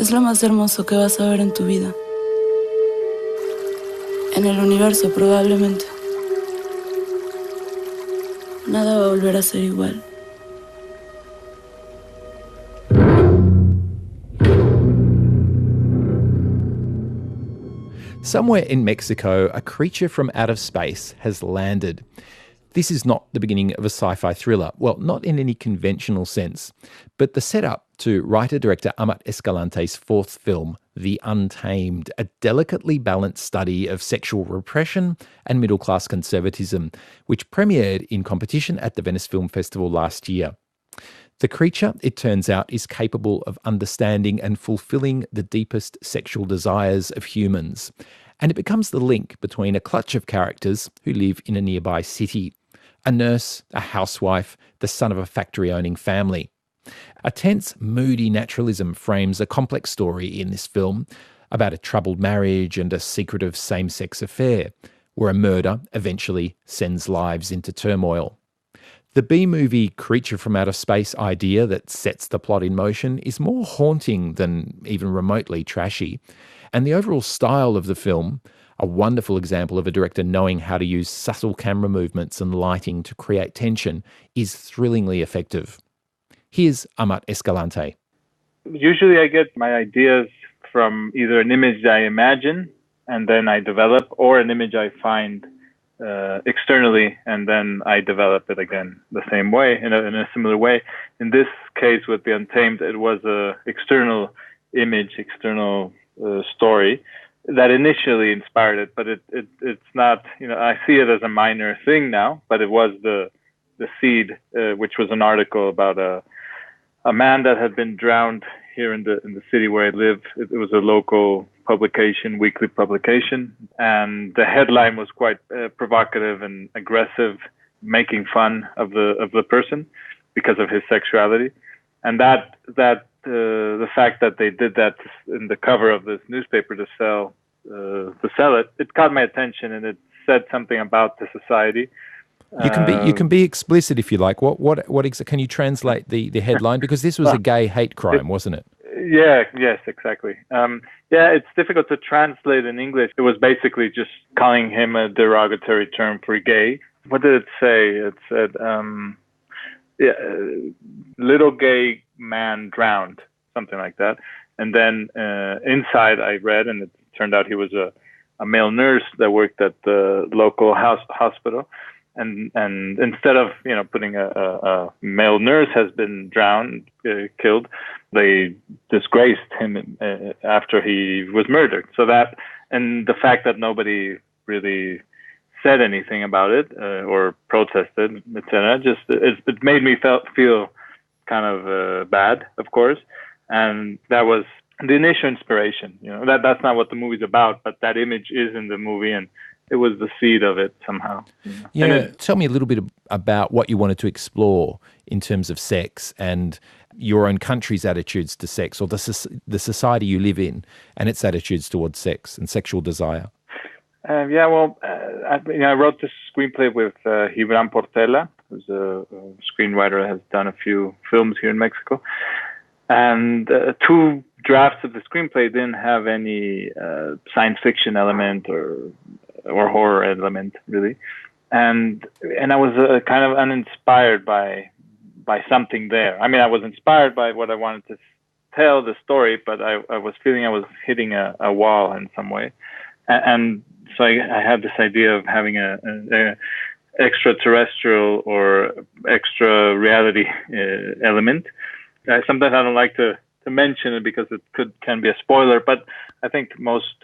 Es lo más hermoso que vas a ver en tu vida. En el universo, probablemente. Nada va a volver a ser igual. Somewhere in Mexico, a creature from out of space has landed. This is not the beginning of a sci-fi thriller. Well, not in any conventional sense. But the setup to writer-director Amat Escalante's fourth film, The Untamed, a delicately balanced study of sexual repression and middle-class conservatism, which premiered in competition at the Venice Film Festival last year. The creature, it turns out, is capable of understanding and fulfilling the deepest sexual desires of humans. And it becomes the link between a clutch of characters who live in a nearby city. A nurse, a housewife, the son of a factory-owning family. A tense, moody naturalism frames a complex story in this film about a troubled marriage and a secretive same-sex affair, where a murder eventually sends lives into turmoil. The B-movie creature from outer space idea that sets the plot in motion is more haunting than even remotely trashy. And the overall style of the film, a wonderful example of a director knowing how to use subtle camera movements and lighting to create tension, is thrillingly effective. Here's Amat Escalante. Usually I get my ideas from either an image I imagine and then I develop, or an image I find externally, and then I develop it again the same way, in a similar way. In this case with The Untamed, it was a external image, external story that initially inspired it, but it's not, I see it as a minor thing now, but it was the seed, which was an article about a man that had been drowned here in the city where I live. It was a local publication, weekly publication, and the headline was quite provocative and aggressive, making fun of the person because of his sexuality. And that the fact that they did that in the cover of this newspaper to sell it caught my attention, and it said something about the society. You can be explicit if you like. What can you translate the headline, because this was a gay hate crime, wasn't it? Yeah, yes, exactly. It's difficult to translate in English. It was basically just calling him a derogatory term for gay. What did it say? It said, little gay man drowned, something like that. And then inside I read, and it turned out he was a male nurse that worked at the local hospital. And instead of putting a male nurse has been drowned, killed, they disgraced him after he was murdered. So that, and the fact that nobody really said anything about it or protested, etc., it made me feel kind of bad, of course. And that was the initial inspiration. That's not what the movie's about, but that image is in the movie, and it was the seed of it somehow. Yeah, tell me a little bit about what you wanted to explore in terms of sex and your own country's attitudes to sex, or the society you live in and its attitudes towards sex and sexual desire. I wrote this screenplay with Gibran Portela, who's a screenwriter, has done a few films here in Mexico. And two drafts of the screenplay didn't have any science fiction element or horror element, really, and I was kind of uninspired by something there. I mean, I was inspired by what I wanted to tell, the story, but I was feeling I was hitting a wall in some way, and so I had this idea of having a extraterrestrial or extra reality element. Sometimes I don't like to mention it because it can be a spoiler, but I think most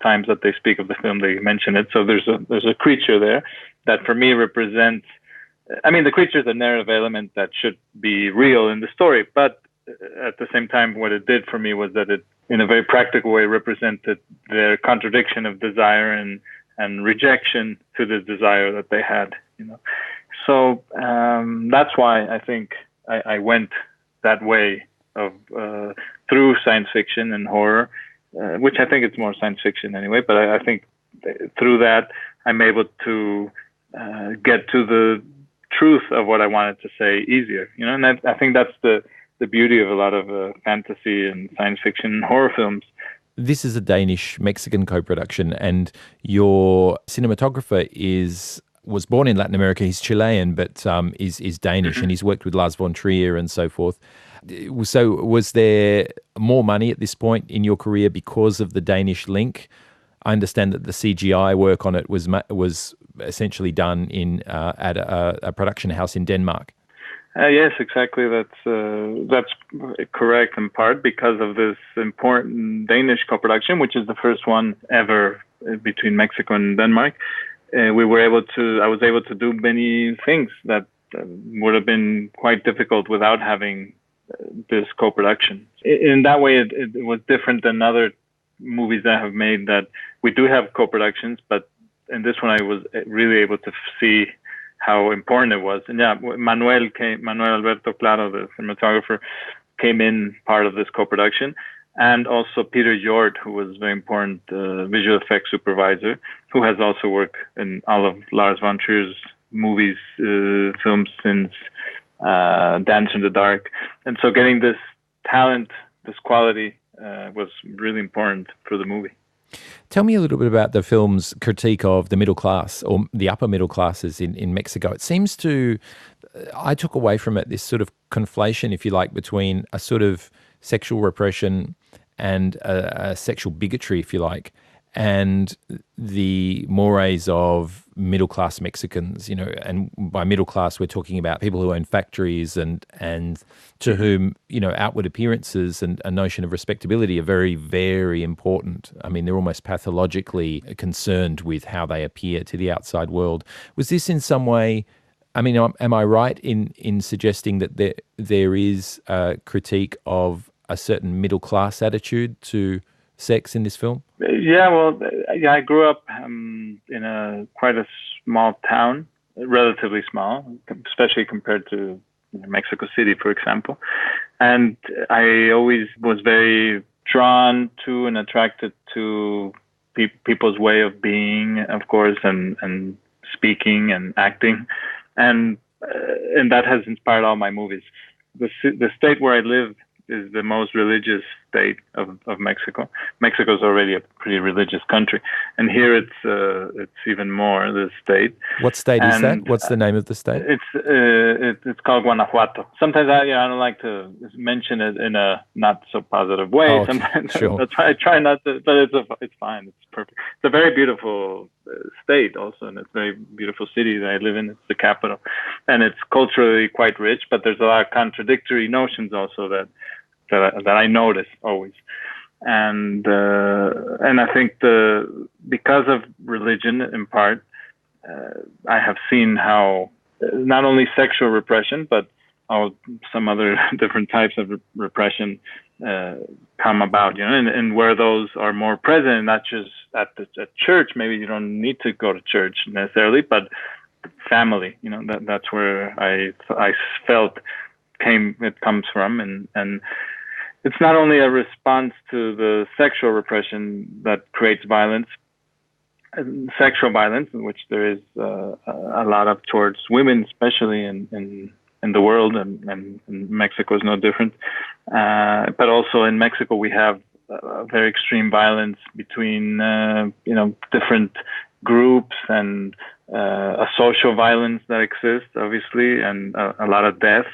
times that they speak of the film, they mention it. So there's a creature there that for me represents, the creature is a narrative element that should be real in the story, but at the same time, what it did for me was that it, in a very practical way, represented their contradiction of desire and rejection to the desire that they had, So that's why I think I went that way of through science fiction and horror, which I think it's more science fiction anyway, but I think through that I'm able to get to the truth of what I wanted to say easier, and I think that's the the beauty of a lot of fantasy and science fiction and horror films. This is a Danish-Mexican co-production, and your cinematographer was born in Latin America. He's Chilean, but is Danish, and he's worked with Lars von Trier and so forth. So was there more money at this point in your career because of the Danish link? I understand that the CGI work on it was essentially done at a production house in Denmark. Yes, exactly. That's correct in part because of this important Danish co-production, which is the first one ever between Mexico and Denmark. I was able to do many things that would have been quite difficult without having this co-production. In that way, it was different than other movies that I have made that we do have co-productions, but in this one I was really able to see how important it was. And yeah, Manuel Alberto Claro, the cinematographer, came in part of this co-production, and also Peter Hjort, who was a very important visual effects supervisor, who has also worked in all of Lars von Trier's movies, films since Dance in the Dark. And so getting this talent, this quality, was really important for the movie. Tell me a little bit about the film's critique of the middle class or the upper middle classes in Mexico. It seems I took away from it this sort of conflation, if you like, between a sort of sexual repression and a sexual bigotry, if you like, and the mores of middle-class Mexicans, and by middle class, we're talking about people who own factories and to whom, outward appearances and a notion of respectability are very, very important. I mean, they're almost pathologically concerned with how they appear to the outside world. Was this in some way, am I right in suggesting that there is a critique of a certain middle-class attitude to sex in this film? Yeah, well, I grew up in quite a small town, relatively small, especially compared to Mexico City, for example. And I always was very drawn to and attracted to people's way of being, of course, and speaking and acting. And that has inspired all my movies. The state where I live is the most religious state of Mexico. Mexico is already a pretty religious country, and here it's even more the state. What state is that? What's the name of the state? It's called Guanajuato. Sometimes I don't like to mention it in a not so positive way. Oh, sometimes sure. that's why I try not to. But it's fine. It's perfect. It's a very beautiful state also, and it's a very beautiful city that I live in. It's the capital, and it's culturally quite rich. But there's a lot of contradictory notions also that I notice always, and I think because of religion in part, I have seen how not only sexual repression but some other different types of repression come about, and where those are more present, not just at church. Maybe you don't need to go to church necessarily, but family. That's where I felt it comes from, and it's not only a response to the sexual repression that creates violence, sexual violence, in which there is a lot of towards women, especially in the world, and Mexico is no different. But also in Mexico, we have very extreme violence between different groups, and a social violence that exists, obviously, and a lot of death.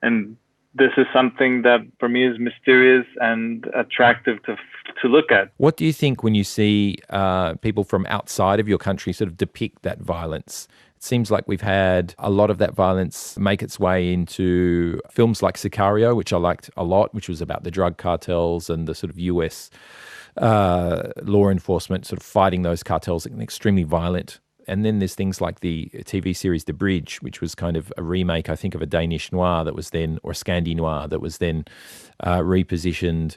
And this is something that for me is mysterious and attractive to look at. What do you think when you see people from outside of your country sort of depict that violence? It seems like we've had a lot of that violence make its way into films like Sicario, which I liked a lot, which was about the drug cartels and the sort of US law enforcement sort of fighting those cartels in extremely violent. And then there's things like the TV series The Bridge, which was kind of a remake, I think, of a Danish noir that was then, or Scandi noir, that was then repositioned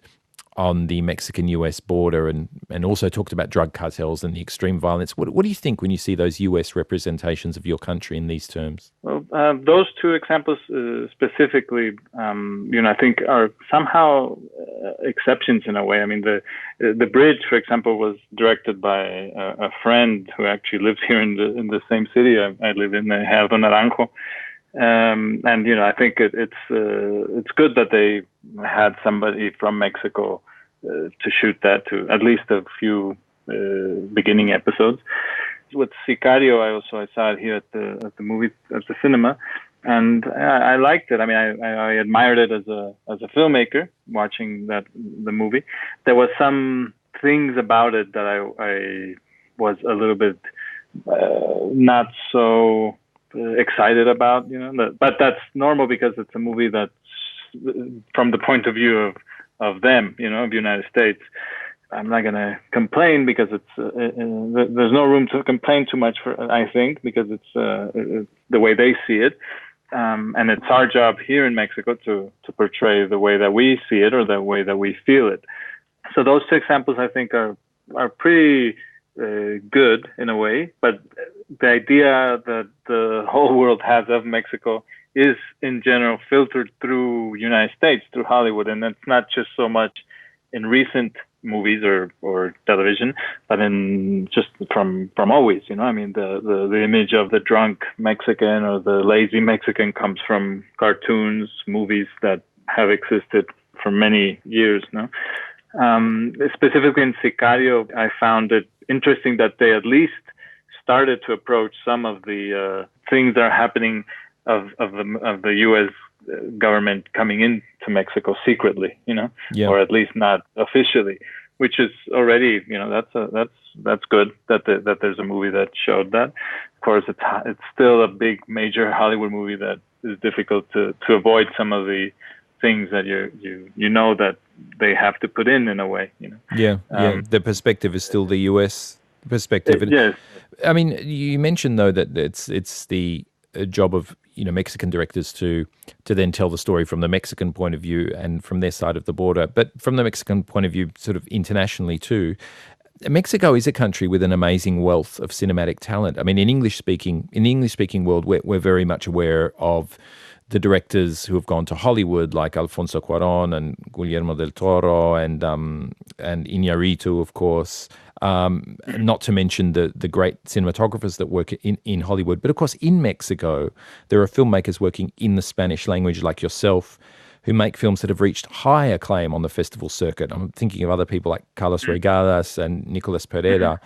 on the Mexican-US border, and also talked about drug cartels and the extreme violence. What do you think when you see those US representations of your country in these terms? Well, those two examples specifically, I think are somehow exceptions in a way. I mean, the Bridge, for example, was directed by a friend who actually lives here in the same city I live in, Gerardo Naranjo. And I think it's good that they had somebody from Mexico to shoot that, to at least a few beginning episodes. With Sicario, I saw it here at the cinema, and I liked it. I mean, I admired it as a filmmaker. Watching the movie, there was some things about it that I was a little bit not so excited about, but that's normal because it's a movie that's from the point of view of them, of the United States. I'm not going to complain because it's there's no room to complain too much I think, because it's the way they see it. And it's our job here in Mexico to portray the way that we see it or the way that we feel it. So those two examples, I think, are pretty good in a way. But the idea that the whole world has of Mexico is, in general, filtered through United States, through Hollywood. And it's not just so much in recent movies or television, but in just from always, I mean, the image of the drunk Mexican or the lazy Mexican comes from cartoons, movies that have existed for many years, no? Specifically in Sicario, I found it interesting that they at least started to approach some of the things that are happening of the U.S. government coming into Mexico secretly, Yeah. or at least not officially, which is already, that's good that there's a movie that showed that. Of course, it's still a big major Hollywood movie that is difficult to avoid some of the things that that they have to put in a way, Yeah. The perspective is still the U.S. perspective. Yes. I mean, you mentioned though that it's the job of Mexican directors to then tell the story from the Mexican point of view and from their side of the border, but from the Mexican point of view, sort of internationally too. Mexico is a country with an amazing wealth of cinematic talent. I mean, in the English speaking world, we're very much aware of the directors who have gone to Hollywood, like Alfonso Cuarón and Guillermo del Toro and Iñárritu, of course. Not to mention the great cinematographers that work in Hollywood. But of course, in Mexico, there are filmmakers working in the Spanish language like yourself who make films that have reached high acclaim on the festival circuit. I'm thinking of other people like Carlos Regadas and Nicolas Pereira.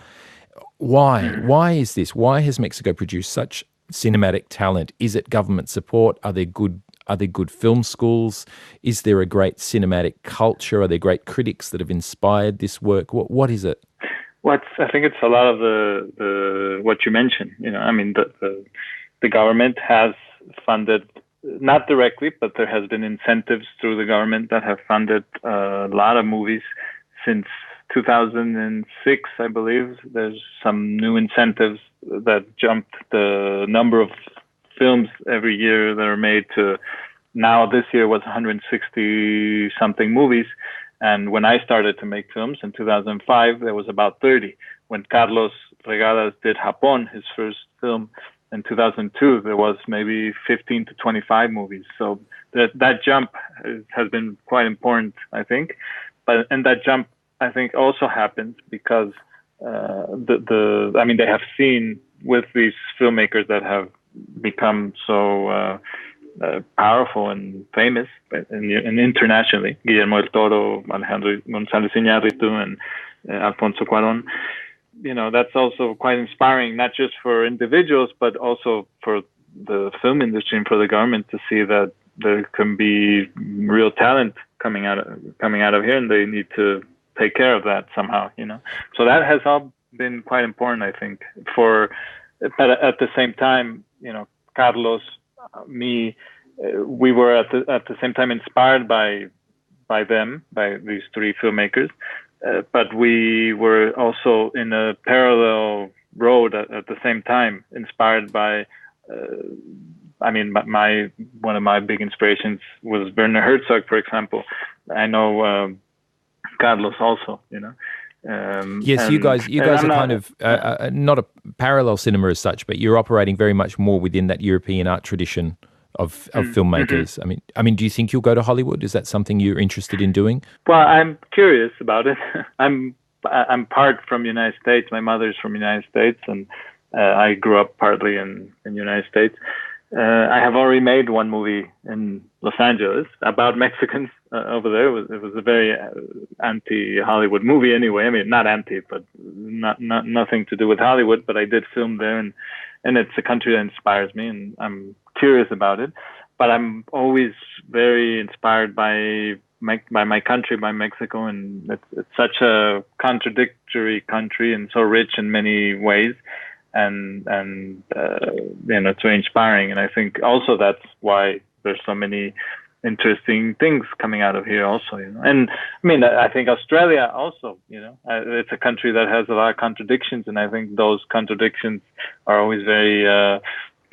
Why is this? Why has Mexico produced such cinematic talent? Is it government support? Are there good film schools? Is there a great cinematic culture? Are there great critics that have inspired this work? What is it? Well, I think it's a lot of the what you mentioned. I mean, the government has funded, not directly, but there has been incentives through the government that have funded a lot of movies since 2006, I believe. There's some new incentives that jumped the number of films every year that are made to now. This year was 160 something movies. And when I started to make films in 2005, there was about 30. When Carlos Regadas did Japón, his first film, in 2002, there was maybe 15 to 25 movies. So that jump has been quite important, I think. And that jump, I think, also happens because they have seen with these filmmakers that have become so powerful and famous and internationally, Guillermo del Toro, Alejandro González Iñárritu, and Alfonso Cuarón. That's also quite inspiring, not just for individuals, but also for the film industry and for the government to see that there can be real talent coming out of here, and they need to take care of that somehow. So that has all been quite important, I think. But at the same time, Carlos, me, we were at the same time inspired by these three filmmakers, but we were also in a parallel road at the same time, inspired by. One of my big inspirations was Werner Herzog, for example. I know Carlos also, Yes, you guys are kind of not a parallel cinema as such, but you're operating very much more within that European art tradition of filmmakers. Mm-hmm. I mean, do you think you'll go to Hollywood? Is that something you're interested in doing? Well, I'm curious about it. I'm part from the United States. My mother's from the United States, and I grew up partly in the United States. I have already made one movie in Los Angeles about Mexicans over there. It was a very anti-Hollywood movie anyway. I mean, not anti, but nothing to do with Hollywood. But I did film there, and it's a country that inspires me, and I'm curious about it. But I'm always very inspired by my country, by Mexico, and it's such a contradictory country and so rich in many ways. And it's very inspiring, and I think also that's why there's so many interesting things coming out of here also, and I mean, I think Australia also, it's a country that has a lot of contradictions, and I think those contradictions are always very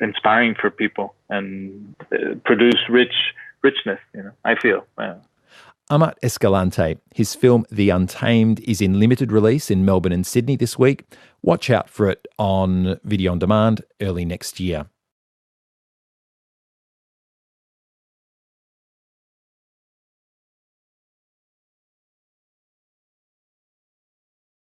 inspiring for people and produce richness, I feel. Amat Escalante. His film The Untamed is in limited release in Melbourne and Sydney this week. Watch out for it on video on demand early next year.